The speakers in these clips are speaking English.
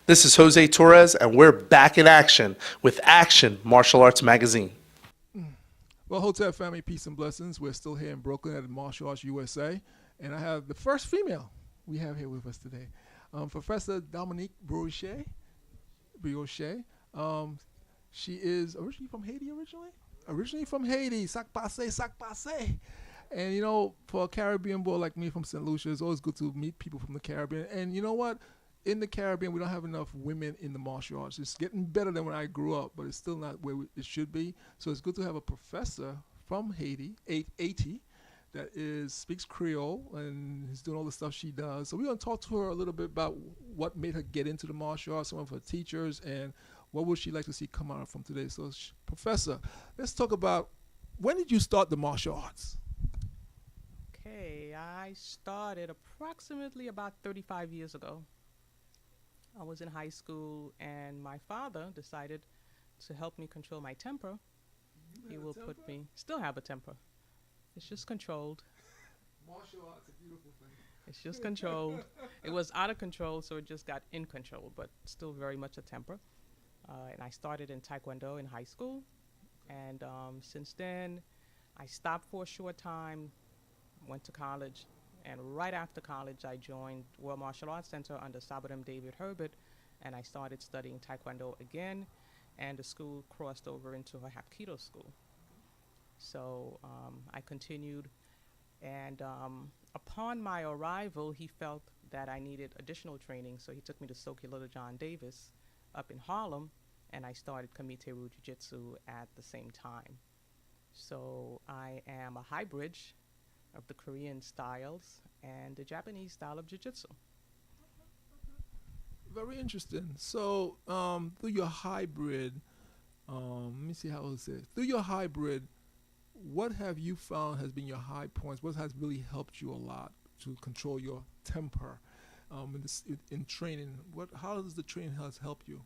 This is Jose Torres, and we're back in action with Action Martial Arts Magazine. Well, Hotel family, peace and blessings. We're still here in Brooklyn at Martial Arts USA, and I have the first female we have here with us today, Professor Dominick Brioche. Brioche. She is originally from Haiti. Originally from Haiti. Sac passe, sac passe. And you know, for a Caribbean boy like me from St. Lucia, it's always good to meet people from the Caribbean. And you know what? In the Caribbean, we don't have enough women in the martial arts. It's getting better than when I grew up, but it's still not where it should be. So it's good to have a professor from Haiti, that speaks Creole and is doing all the stuff she does. So we're going to talk to her a little bit about what made her get into the martial arts, some of her teachers, and what would she like to see come out from today. So, Professor, let's talk about, when did you start the martial arts? Okay, I started approximately about 35 years ago. I was in high school, and my father decided to help me control my temper. He will put me, still have a temper. It's just controlled. Martial arts, a beautiful thing. It's just controlled. It was out of control, so it just got in control, but still very much a temper. And I started in Taekwondo in high school. And since then, I stopped for a short time, went to college. And right after college, I joined World Martial Arts Center under Sabadam David Herbert, and I started studying Taekwondo again, and the school crossed over into a Hapkido school. So I continued, and upon my arrival, he felt that I needed additional training, so he took me to Soki Little John Davis up in Harlem, and I started Kamite-Ru Jiu-Jitsu at the same time. So I am a hybrid of the Korean styles and the Japanese style of jiu-jitsu. Very interesting. So through your hybrid, let me see how I'll say it. Through your hybrid, what have you found has been your high points? What has really helped you a lot to control your temper in training? How does the training has helped you?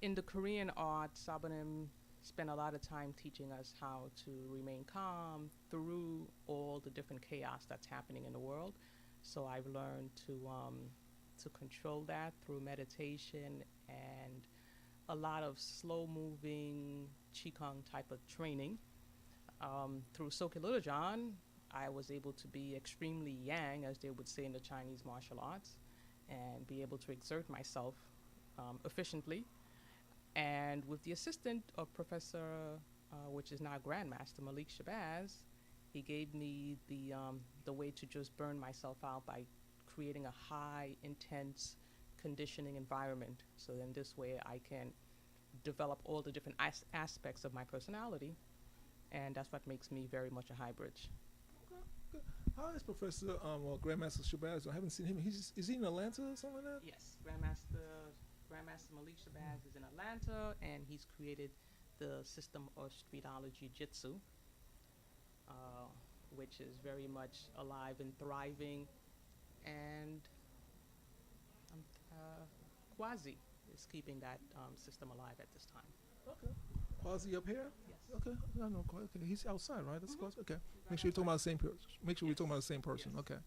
In the Korean art, Sabanim spent a lot of time teaching us how to remain calm through all the different chaos that's happening in the world. So I've learned to control that through meditation and a lot of slow-moving Qigong type of training. Through Soki Little John, I was able to be extremely yang, as they would say in the Chinese martial arts, and be able to exert myself efficiently. And with the assistant of Professor, which is now Grandmaster Malik Shabazz, he gave me the way to just burn myself out by creating a high, intense conditioning environment. So then this way I can develop all the different aspects of my personality, and that's what makes me very much a hybrid. Okay. How is Professor Grandmaster Shabazz? I haven't seen him. Is he in Atlanta or something like that? Yes, Grandmaster Malik Shabazz is in Atlanta, and he's created the system of Streetology Jitsu, which is very much alive and thriving. And Quasi is keeping that system alive at this time. Okay. Quasi up here? Yes. Okay. I know. Okay. He's outside, right? That's Quasi. Okay. Make sure you're talking about the same person. Make sure we're talking about the same person. Yes. Okay.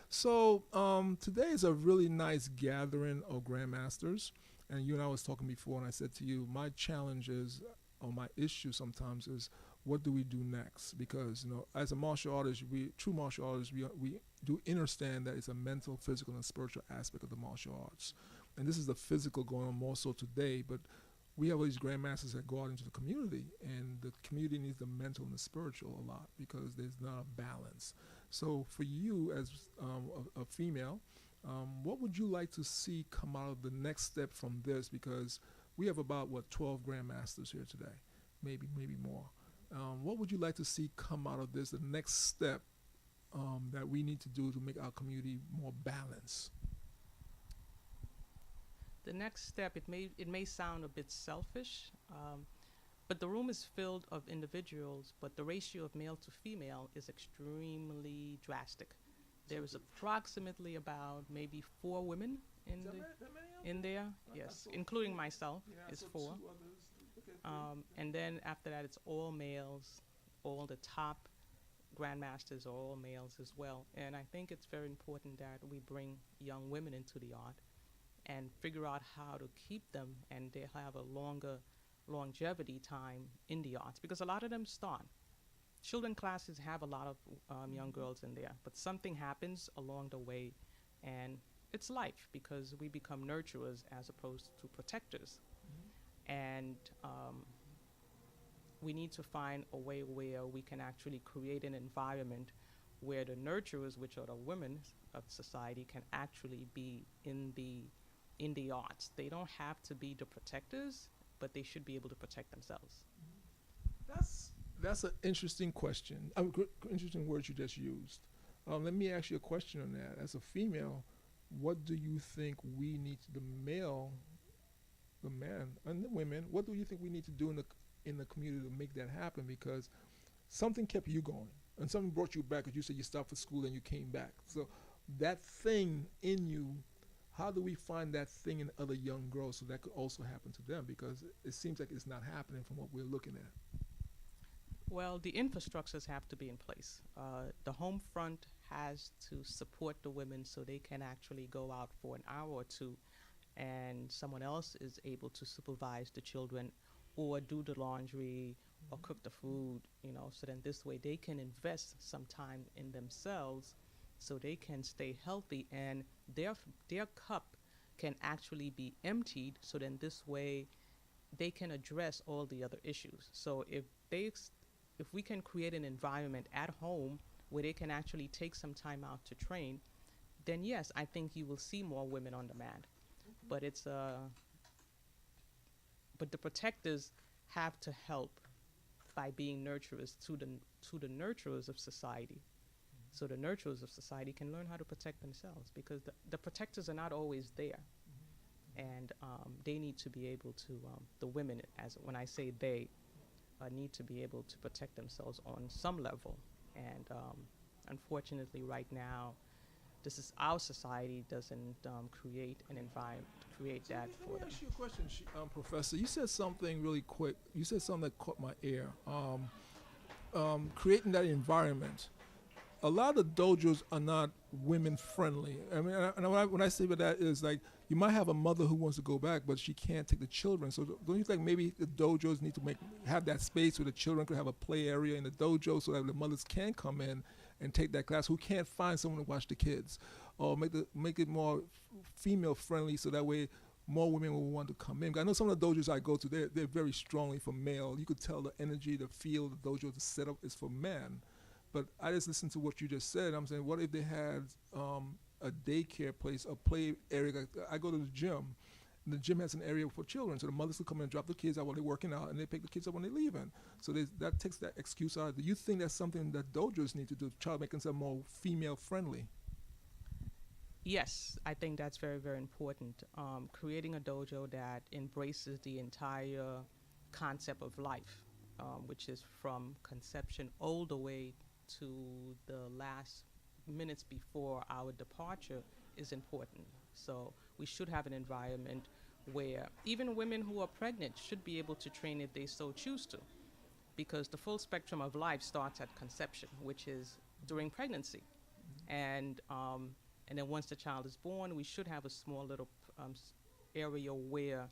So today is a really nice gathering of grandmasters, and you and I was talking before, and I said to you, my challenge is, or my issue sometimes is, what do we do next? Because as a martial artist, true martial artists, we do understand that it's a mental, physical, and spiritual aspect of the martial arts, and this is the physical going on more so today, but we have all these grandmasters that go out into the community, and the community needs the mental and the spiritual a lot because there's not a balance. So for you as a female, what would you like to see come out of the next step from this? Because we have about, 12 grandmasters here today, maybe more. What would you like to see come out of this, the next step that we need to do to make our community more balanced? The next step, it may sound a bit selfish, but the room is filled of individuals, but the ratio of male to female is extremely drastic. There is approximately about maybe 4 women in there, yes, including myself, is 4. And then after that, it's all males. All the top grandmasters are all males as well. And I think it's very important that we bring young women into the art and figure out how to keep them and they have a longer longevity time in the arts, because a lot of them start. Children classes have a lot of young girls in there, but something happens along the way, and it's life because we become nurturers as opposed to protectors. And we need to find a way where we can actually create an environment where the nurturers, which are the women of society, can actually be in the arts. They don't have to be the protectors, but they should be able to protect themselves. That's an interesting question. Interesting words you just used. Let me ask you a question on that. As a female, what do you think we need to, the male, the man, and the women, what do you think we need to do in the community to make that happen? Because something kept you going, and something brought you back. Because you said you stopped for school and you came back. So that thing in you, how do we find that thing in other young girls so that could also happen to them? Because it seems like it's not happening from what we're looking at. Well, the infrastructures have to be in place. The home front has to support the women so they can actually go out for an hour or two, and someone else is able to supervise the children or do the laundry or cook the food, so then this way they can invest some time in themselves so they can stay healthy, and their cup can actually be emptied, so then this way they can address all the other issues. So if we can create an environment at home where they can actually take some time out to train, then yes, I think you will see more women on the mat. But but the protectors have to help by being nurturers to the nurturers of society. So the nurturers of society can learn how to protect themselves, because the protectors are not always there. And they need to be able to, the women, as when I say they, need to be able to protect themselves on some level. And unfortunately right now, this is our society doesn't create an environment to create that for Let them. me ask you a question, Professor. You said something really quick. You said something that caught my ear. Creating that environment. A lot of dojos are not women friendly. I mean, when I say about that is like, you might have a mother who wants to go back, but she can't take the children. So don't you think maybe the dojos need to have that space where the children could have a play area in the dojo so that the mothers can come in and take that class who can't find someone to watch the kids, or make it more female friendly so that way more women will want to come in. I know some of the dojos I go to, they're very strongly for male. You could tell the energy, the feel, the dojo, the setup is for men. But I just listened to what you just said. I'm saying, what if they had a daycare place, a play area? Like, I go to the gym. And the gym has an area for children, so the mothers will come in and drop the kids out while they're working out, and they pick the kids up when they're leaving. So that takes that excuse out. Do you think that's something that dojos need to do to try to make themselves more female friendly? Yes, I think that's very, very important. Creating a dojo that embraces the entire concept of life, which is from conception all the way to the last minutes before our departure, is important. So we should have an environment where even women who are pregnant should be able to train if they so choose to, because the full spectrum of life starts at conception, which is during pregnancy. And then once the child is born, we should have a small little area where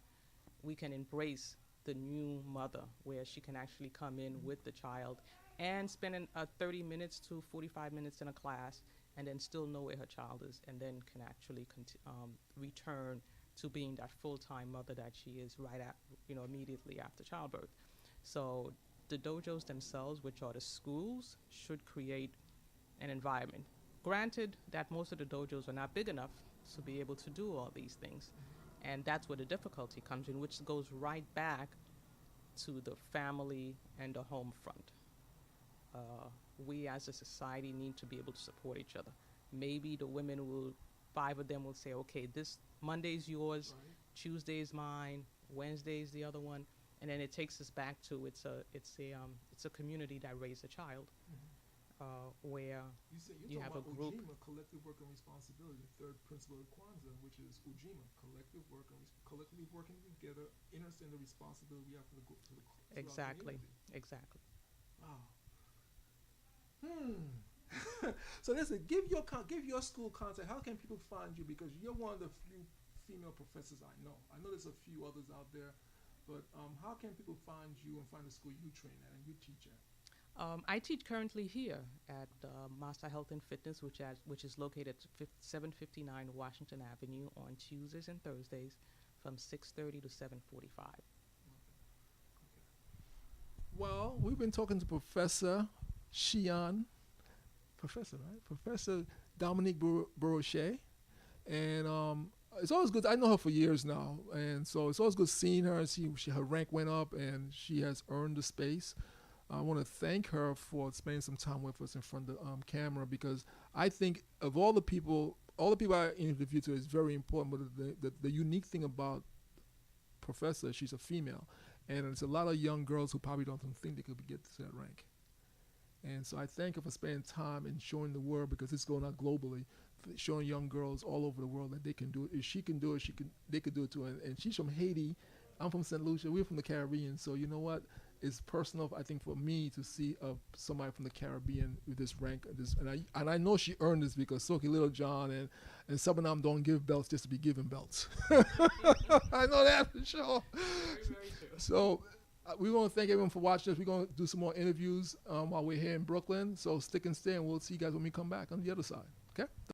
we can embrace the new mother, where she can actually come in with the child and spend 30 minutes to 45 minutes in a class, and then still know where her child is, and then can actually return to being that full-time mother that she is immediately after childbirth. So the dojos themselves, which are the schools, should create an environment. Granted that most of the dojos are not big enough to be able to do all these things, and that's where the difficulty comes in, which goes right back to the family and the home front. We as a society need to be able to support each other. Maybe the women five of them will say, okay, this Monday's yours, right. Tuesday's mine, Wednesday's the other one, and then it takes us back to it's a community that raised a child, where you have a group. Uccn, collective work and responsibility, the third principle of Kwanzaa, which is Uccn, collectively working together, understand the responsibility we have to Exactly. Wow. So listen, give your school contact. How can people find you? Because you're one of the few female professors I know. I know there's a few others out there, but how can people find you and find the school you train at and you teach at? I teach currently here at Master Health and Fitness, which is located at 759 Washington Avenue on Tuesdays and Thursdays from 6:30 to 7:45. Well, we've been talking to Professor Shion, Professor, right? Professor Dominick Brioche, and it's always good. I know her for years now, and so it's always good seeing her. And her rank went up, and she has earned the space. I want to thank her for spending some time with us in front of the camera, because I think of all the people I interviewed today is very important. But the unique thing about Professor, she's a female, and there's a lot of young girls who probably don't think they could get to that rank. And so I thank her for spending time and showing the world, because it's going out globally, showing young girls all over the world that they can do it. If she can do it, they could do it too. And she's from Haiti. I'm from St. Lucia. We're from the Caribbean. So you know what? It's personal, I think, for me to see somebody from the Caribbean with this rank. And I know she earned this, because Soki Little John and some of them don't give belts just to be giving belts. I know that for sure. Very true. So we want to thank everyone for watching us. We're going to do some more interviews while we're here in Brooklyn. So stick and stay, and we'll see you guys when we come back on the other side. Okay?